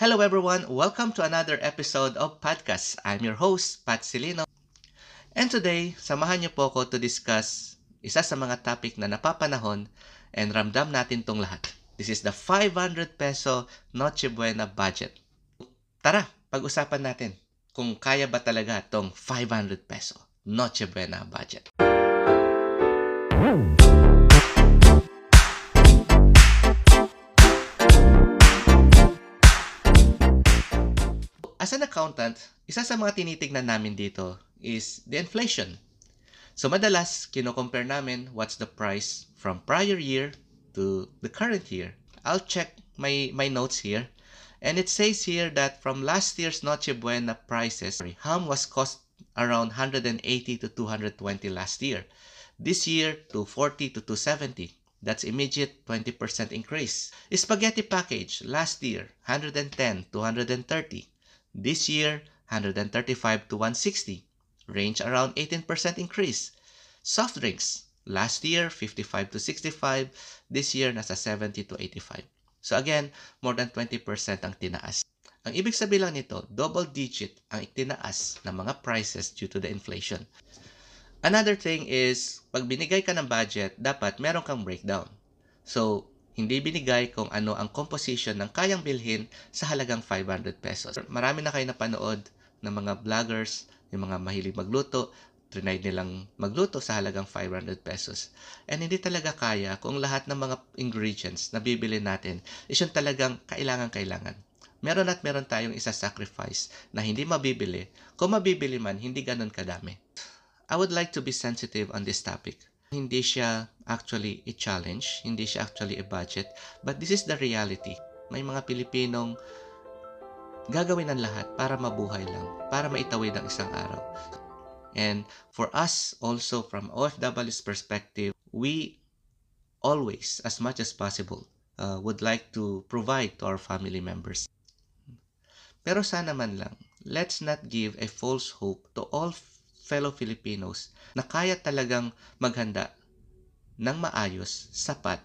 Hello everyone, welcome to another episode of podcast. I'm your host, Pat Silino. And today, samahan niyo po ako to discuss isa sa mga topic na napapanahon and ramdam natin tong lahat. This is the 500 peso Noche Buena budget. Tara, pag-usapan natin kung kaya ba talaga tong 500 peso Noche Buena budget. As an accountant, isa sa mga tinitignan namin dito is the inflation. So madalas, kino-compare namin what's the price from prior year to the current year. I'll check my notes here. And it says here that from last year's Noche Buena prices, ham was cost around 180 to 220 last year. This year, 240 to 270. That's immediate 20% increase. Spaghetti package, last year, 110 to 130. This year, 135 to 160, range around 18% increase. Soft drinks, last year 55 to 65, this year nasa 70 to 85. So again, more than 20% ang tinaas. Ang ibig sabihin lang nito, double digit ang itinaas ng mga prices due to the inflation. Another thing is, pag binigay ka ng budget, dapat meron kang breakdown. So, hindi binigay kung ano ang composition ng kayang bilhin sa halagang 500 pesos. Marami na kayo napanood ng mga vloggers, yung mga mahilig magluto, trinay nilang magluto sa halagang 500 pesos. And hindi talaga kaya kung lahat ng mga ingredients na bibili natin is yung talagang kailangan. Meron at meron tayong isa-sacrifice na hindi mabibili. Kung mabibili man, hindi ganun kadami. I would like to be sensitive on this topic. Hindi siya actually a challenge, hindi siya actually a budget, but this is the reality. May mga Pilipinong gagawin ang lahat para mabuhay lang, para maitawid ang isang araw. And for us also from OFW's perspective, we always, as much as possible, would like to provide to our family members. Pero sana man lang, let's not give a false hope to all fellow Filipinos na kaya talagang maghanda ng maayos, sapat,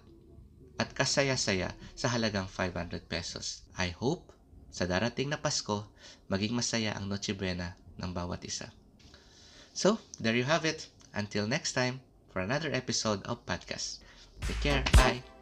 at kasaya-saya sa halagang 500 pesos. I hope sa darating na Pasko, maging masaya ang Noche Buena ng bawat isa. So, there you have it. Until next time, for another episode of podcast. Take care. Bye!